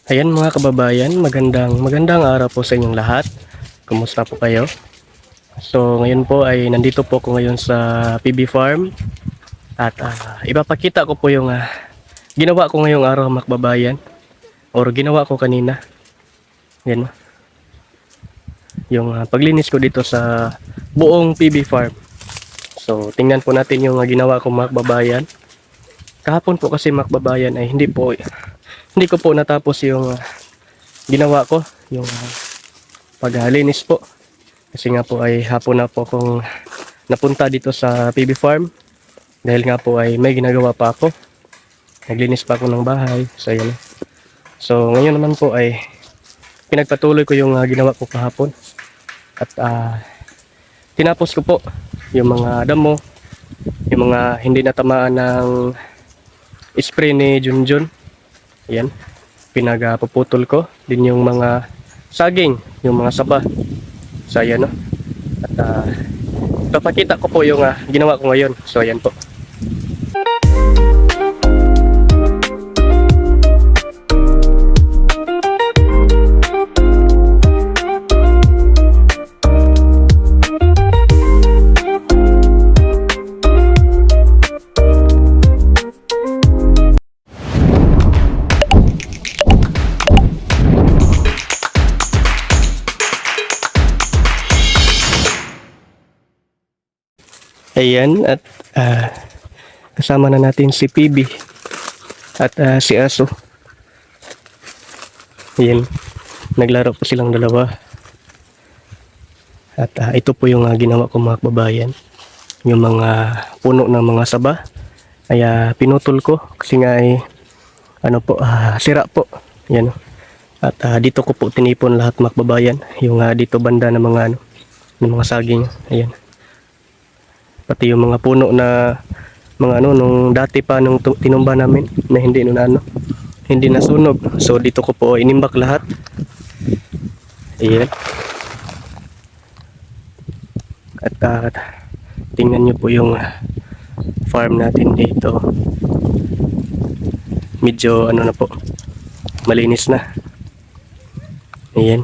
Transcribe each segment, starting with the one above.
Ayan mga kababayan, magandang araw po sa inyong lahat. Kumusta po kayo? So ngayon po ay nandito po ako ngayon sa PB Farm at ipapakita ko po yung ginawa ko ngayong araw mga kababayan or ginawa ko kanina. Yan, yung paglinis ko dito sa buong PB Farm. So tingnan po natin yung ginawa ko mga kababayan. Kahapon po kasi mga kababayan ay hindi ko po natapos yung ginawa ko, yung paglinis po. Kasi nga po ay hapon na po akong napunta dito sa PB Farm. Dahil nga po ay may ginagawa pa ako. Naglinis pa ako ng bahay. So yun. So ngayon naman po ay pinagpatuloy ko yung ginawa ko kahapon. At tinapos ko po yung mga damo, yung mga hindi natamaan ng spray ni Junjun. Ayan. Pinagpuputol ko. Din yung mga saging, yung mga saba. So ayan, no? At papakita ko po yung ginawa ko ngayon. So ayan po. Ayan, at kasama na natin si PB at si Aso. Ayan, naglaro po silang dalawa. At ito po yung ginawa ko mga kababayan. Yung mga puno ng mga saba ay pinutol ko kasi nga ay sira po. Ayan. At dito ko po tinipon lahat mga kababayan. Yung dito banda ng mga ng mga saging. Ayan. Pati yung mga puno na mga nung dati pa nung tinumba namin na hindi nasunog. So dito ko po inimbak lahat. Ayan. At tingnan nyo po yung farm natin dito. Medyo na po, malinis na. Ayan.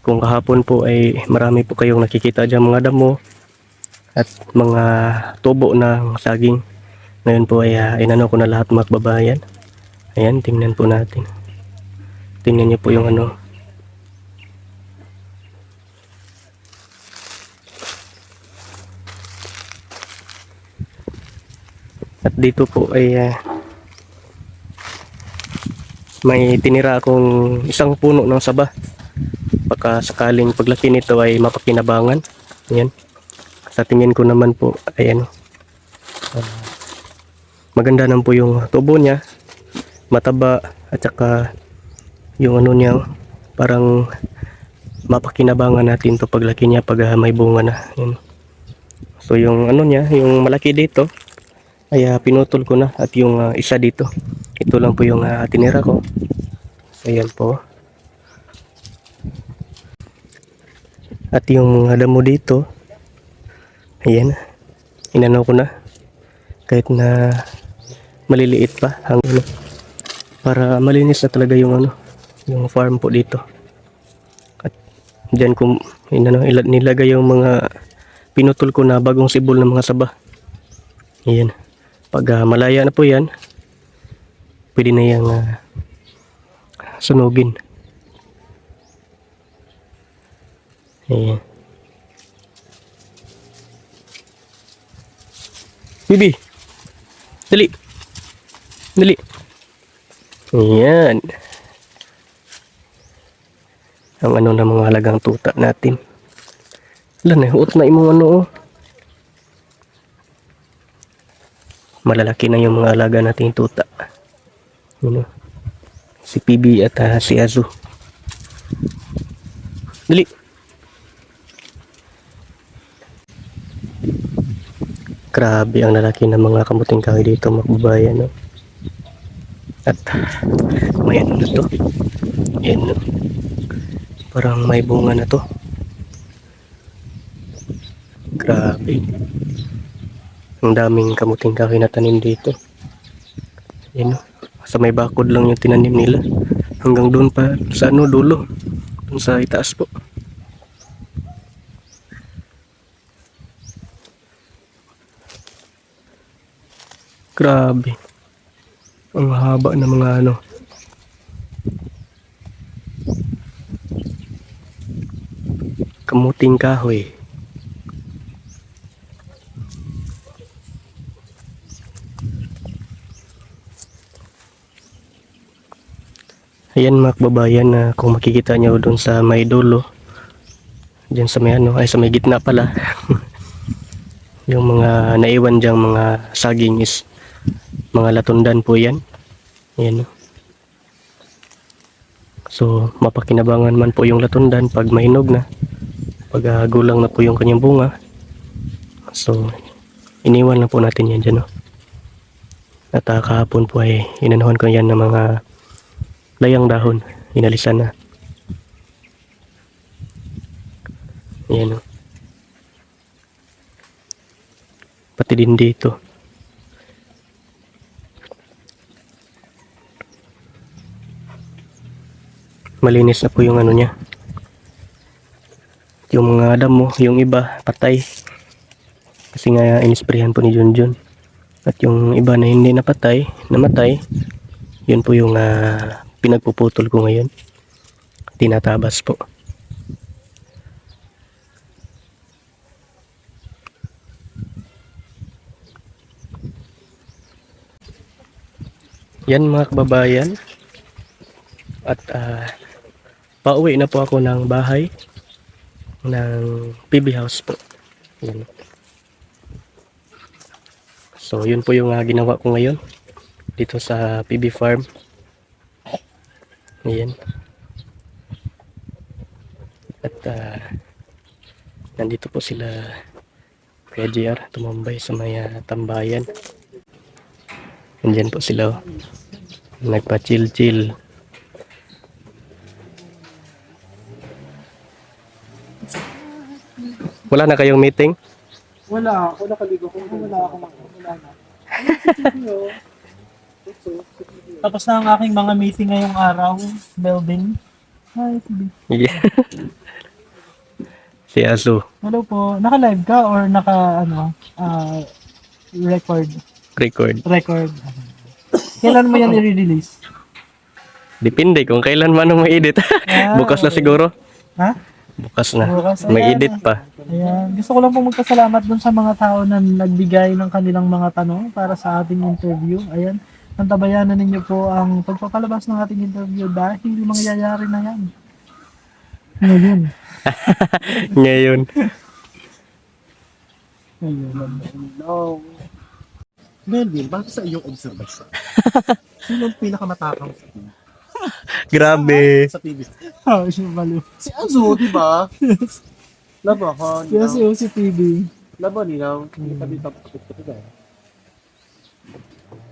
Kung kahapon po ay marami po kayong nakikita dyan mga damo at mga tubo ng saging. Ngayon po ay inano ko na lahat mga kababayan. Ayan, tingnan po natin. Tingnan nyo po yung At dito po ay may tinira akong isang puno ng saba. Baka sakaling paglaki nito ay mapakinabangan. Ayan. Sa tingin ko naman po, ayan. Maganda naman po yung tubo niya. Mataba at saka yung niya parang mapakinabangan natin to paglaki niya pag may bunga na. Ayan. So yung niya, yung malaki dito ay pinutol ko na at yung isa dito. Ito lang po yung tinira ko. So ayan po. At yung damo dito, ayan, inano ko na kahit na maliliit pa hanggang para malinis na talaga yung yung farm po dito. At diyan ko nilagay yung mga pinutol ko na bagong sibol ng mga saba. Ayan. Pag malaya na po yan, pwede na yung sunugin. Ayan. Bibi, dali. Dali. Ayan. Ang na mga halagang tuta natin. Wala na, uot na imong malalaki na yung mga alaga nating tuta. Si PB at si Azu. Dali. Grabe ang lalaki ng mga kamuting kahoy dito mga kababayan, no? At may na to. Yan, no? Parang may bunga na to. Grabe. Ang daming kamuting kahoy na tanim dito. Yan, no? Sa may bakod lang yung tinanim nila. Hanggang doon pa sa ano, dulo. Doon sa itaas po. Grabe. Ang haba ng mga ano. Kamuting kahoy. Ayan mga kababayan, na kung makikita nyo doon sa may dulo. Diyan sa may ano, ay sa may gitna pala. Yung mga naiwan diyang mga saging is mga latundan po yan. Ayan, no? So, mapakinabangan man po yung latundan pag mahinog na. Pag gulang na po yung kanyang bunga. So, iniwan na po natin yan dyan, no? At kahapon po ay inanuhan ko yan ng mga layang dahon. Inalisan na. Ayan, no? Pati din dito. Malinis na po yung ano niya. Yung mga damo, yung iba patay. Kasi nga inisprehan po ni Junjun. At yung iba na hindi napatay, namatay, yun po yung pinagpuputol ko ngayon. Tinatabas po. Yan mga kababayan. At pauwi na po ako ng bahay ng PB house po. Yan. So yun po yung ginawa ko ngayon dito sa PB farm. Ayan. At nandito po sila Kuya JR tumambay sa may tambayan. Andyan po sila, oh. Nagpa-chill-chill. Wala na kayong meeting? Wala ako, nakaligo ko. Wala ako, wala na. Tapos na ang aking mga meeting ngayong araw, Melvin. Hi, Tibi. Yeah. Si Asu, Hello po. Naka-live ka or record? record. Record. Kailan mo yan i-release? Depende kung kailan man mo edit. Bukas na okay. siguro. Ha? Bukas na. Bukas, May ayan. edit pa. Ayan. Gusto ko lang po magpasalamat dun sa mga tao na nagbigay ng kanilang mga tanong para sa ating interview. Ayan. Nantabayanan ninyo po ang pagpapalabas ng ating interview dahil mangyayari na yan. Ngayon. Ngayon. No. Melvin, bakit sa iyong observation? Sino ang pinakamatakang sa team? Grabe. Sa TV? Oh, siya balo. Si Azu, di ba? Laba ka. Yes, yung si TV. Laba nila. Hindi pa dito tapos ko diba?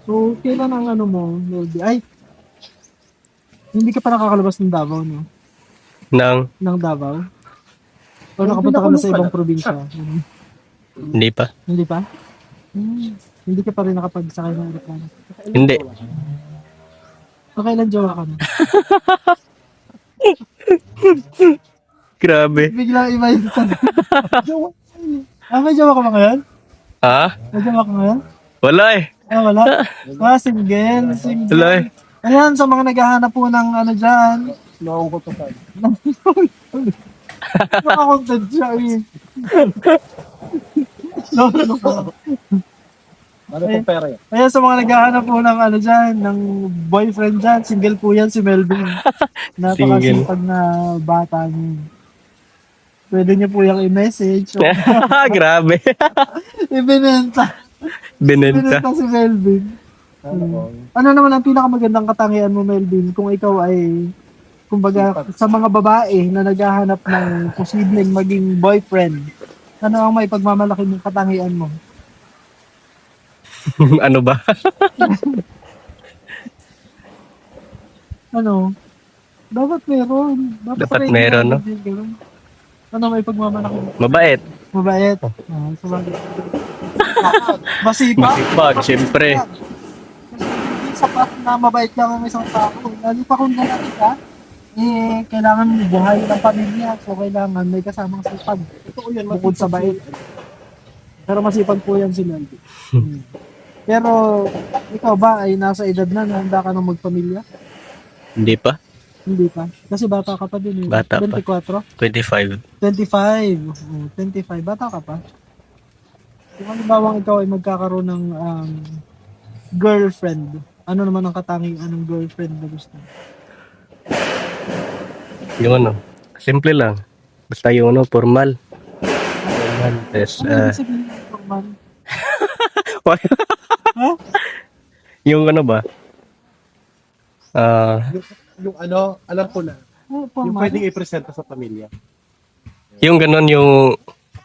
So, kailan ang ano mo, Melvin? Ay, hindi ka pa nakakalabas ng Davao, no? Nang Ng Davao? O Ay, nakapunta ka na sa pinakulong ka ibang na. probinsya? hindi pa. Hindi pa? Hindi ka pa rin nakapagsakay ng aeroplano. Hindi. So, kailan jowa ka na? Grabe. Biglang iba yung tanong. May jowa ka ba ngayon? Ha? May jowa ka ngayon? Wala eh. Wala. Single. Wala eh. Ayan, sa mga naghahanap po ng ano dyan. Nakuha ko pa. Nakakontent siya eh. No. Ano pong pera yan? Ayan, sa mga naghahanap po ng ano dyan, ng boyfriend dyan, single po yan si Melvin. Napakasipag na bata niya. Pwede niyo po yung i-message. O Grabe. ibinenta. Binenta. Ibinenta si Melvin. Ano naman ang pinakamagandang katangian mo, Melvin, kung ikaw ay, kumbaga, sa mga babae na naghahanap ng posibleng maging boyfriend, ano ang may pagmamalaki mong katangian mo? Ano ba? Ano? Dapat meron. Dapat ready meron, no? natin ganun. Ano may pagmamalaki mo? Mabait. Mabait. Sabagay. Masipag. Masipag, siyempre. Sa sapat na mabait lang ang isang tao. Lalo pa kung lalaki ka, kailangan buhay ng pamilya. So, kailangan may kasamang sipag. Totoo yan. Bukod sa bait. Pero masipag po yan si Laldi. Pero, ikaw ba ay nasa edad na handa ka nang magpamilya? Hindi pa. Hindi pa. Kasi bata ka pa din. Bata pa. 24? 25. 25. 25. Bata ka pa. Kung halimbawa ikaw ay magkakaroon ng girlfriend, ano naman ang katangian ng girlfriend na gusto? Yung ano, simple lang. Basta yung ano, formal. Formal. Yes, Ano ibig sabihin ng formal? Ha? yung ano ba? Yung ano, alam ko na. Oh, Yung formal? pwedeng i-presenta sa pamilya. Yung ganon yung,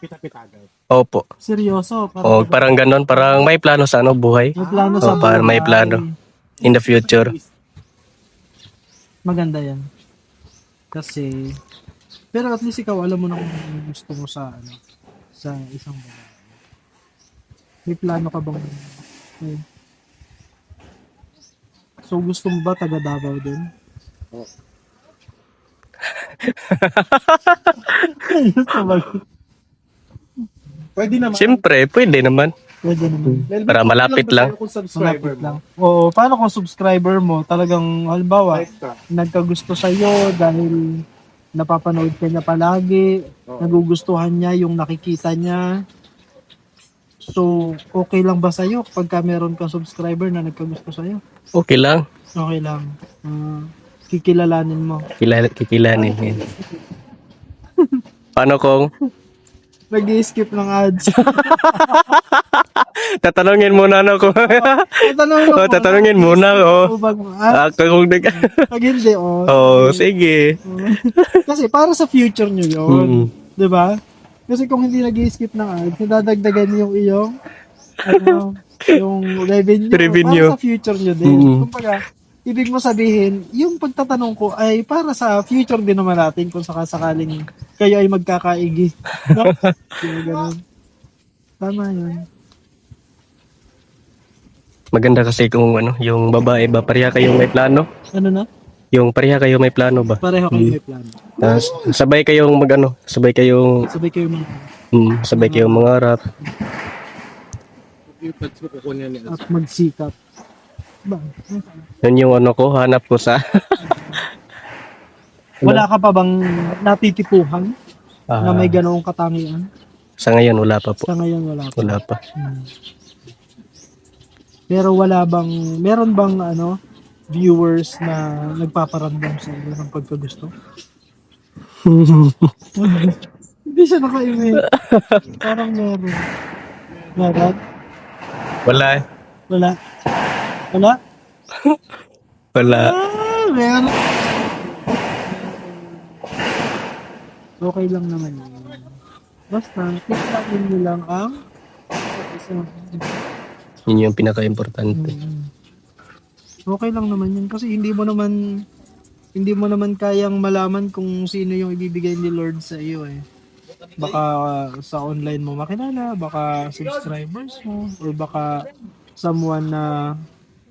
Kapit-agad. opo. Seryoso? O, parang ganon, parang may plano sa ano, buhay. may plano Oh, sa parang may buhay. plano. In the future. Maganda yan. Kasi, pero at least ikaw alam mo na kung ano gusto mo sa ano, sa isang babae. May plano ka bang eh. So gusto mo ba taga Davao din? Gusto ba? Pwede naman. Siyempre, pwede naman. Pwede naman. Para malapit lang. Kung subscriber Malapit lang. mo. Oo, paano kung subscriber mo talagang halimbawa Extra. nagkagusto sa iyo dahil napapanood ka niya palagi, nagugustuhan niya yung nakikita niya. So, okay lang ba sa iyo kapag meron kang subscriber na nagkagusto sa iyo? Okay lang. Okay lang. Kikilalanin mo. Kikilanin. Yan. Paano kung Nag-skip ng ads. tatanungin muna no kung Tatanungin mo. tatanungin muna oh. Kung Pag hindi, oh. oh, sige. Kasi para sa future nyo yun. Mm. 'Di ba? Kasi kung hindi nag-skip ng ads, nadadagdagan yung iyong yung revenue. Para sa future nyo din. Mm. Kumbaga, ibig mo sabihin, yung pagtatanong ko ay para sa future din naman natin kung sakasakaling kayo ay magkakaigi. No? Yung ganun. Tama yun. Maganda kasi kung ano, yung babae ba pareha kayong may plano? Ano na? Yung pareha kayo may plano ba? Pareho kayo may plano. Tapos sabay kayong magano, sabay kayong Sabay kayo mga sabay kayong mangarap. Yung pads mo kukunin niya. at magsikap. Ba? Yun yung ano ko, hanap ko sa Wala ka pa bang natitipuhan na may ganoong katangian? sa ngayon wala pa po. Sa ngayon wala pa. Wala pa. Pero meron bang viewers na nagpaparamdam sa iyo ng pagkagusto? Hindi siya naka-email. Parang meron. Meron? Wala. Eh. Wala? Wala? Wala. Meron. Okay lang naman yun. Basta, tignan nyo lang ang Yun yung pinaka-importante. Okay lang naman yun kasi hindi mo naman kayang malaman kung sino yung ibibigay ni Lord sa iyo eh. Baka sa online mo makilala, baka subscribers mo, or baka someone na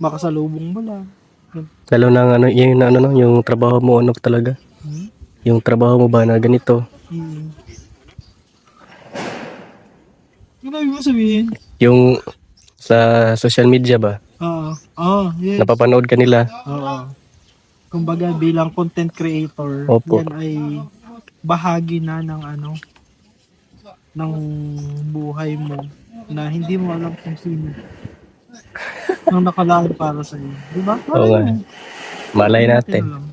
makasalubong mo lang. Lalo na ano, yung trabaho mo ano talaga. Yung trabaho mo ba na ganito? Ano ibig mo sabihin? Yung sa social media ba? Yes. Napapanood ka nila? Oo. Kumbaga bilang content creator, Opo. yan ay bahagi na ng ng buhay mo na hindi mo alam kung sino ang nakalaan para sa iyo. Di ba? Oo nga. Malay natin.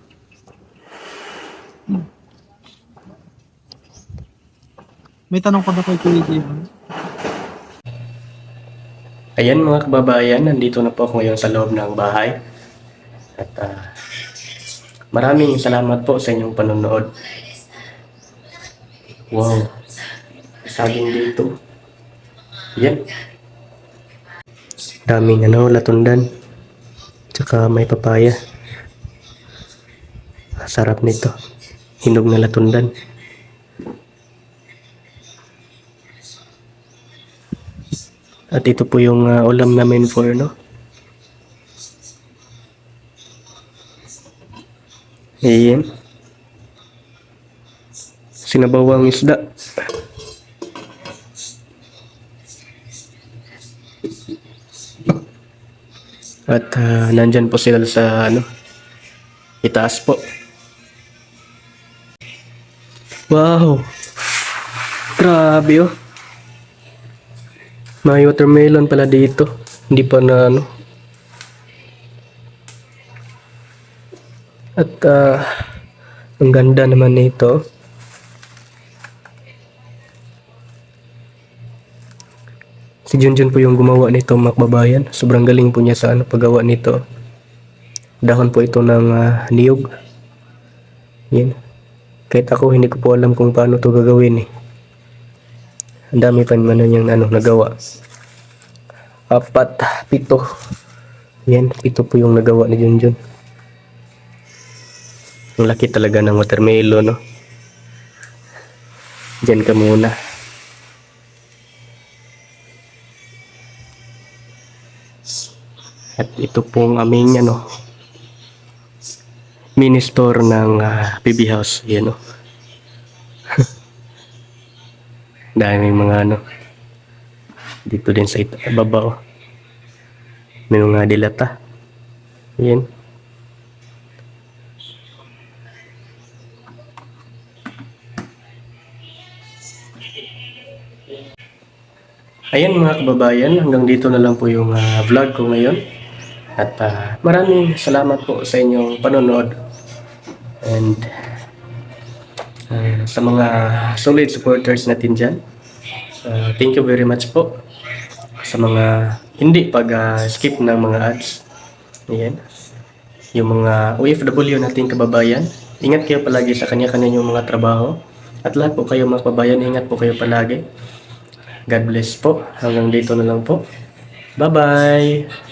May tanong pa ba kay Kuya Jayvon? Ayan mga kababayan, nandito na po ako ngayon sa loob ng bahay. At maraming salamat po sa inyong panonood. Wow, saging dito. Yan. Daming latundan. Tsaka may papaya. Sarap nito. Hinog na latundan. At ito po yung ulam namin for Ayan. Sinabawang isda. At nandyan po sila sa itaas po. Wow! Grabe oh. May watermelon pala dito. Hindi pa na At ang ganda naman nito. Si Junjun po yung gumawa nito, mga kababayan. Sobrang galing po niya sa paggawa nito. Dahon po ito ng niyog. Yan. Kahit ako hindi ko po alam kung paano to gagawin eh. Ang dami pa naman niyang nagawa. 4, 7. Yan, 7 po yung nagawa ni Junjun. Ang laki talaga ng watermelon, no? Diyan ka muna. At ito pong aming mini store ng PB House. Yan o. Daming mga dito din sa baba o. May mga dilata. Yan. Ayan mga kababayan, hanggang dito na lang po yung vlog ko ngayon. At maraming salamat po sa inyong panonood. And sa mga solid supporters natin dyan, thank you very much po. Sa mga hindi pag-skip ng mga ads. Ayan. Yung mga OFW nating kababayan, ingat kayo palagi sa kanya-kanya yung mga trabaho. At lahat po kayo mga kababayan, ingat po kayo palagi. God bless po. Hanggang dito na lang po. Bye-bye!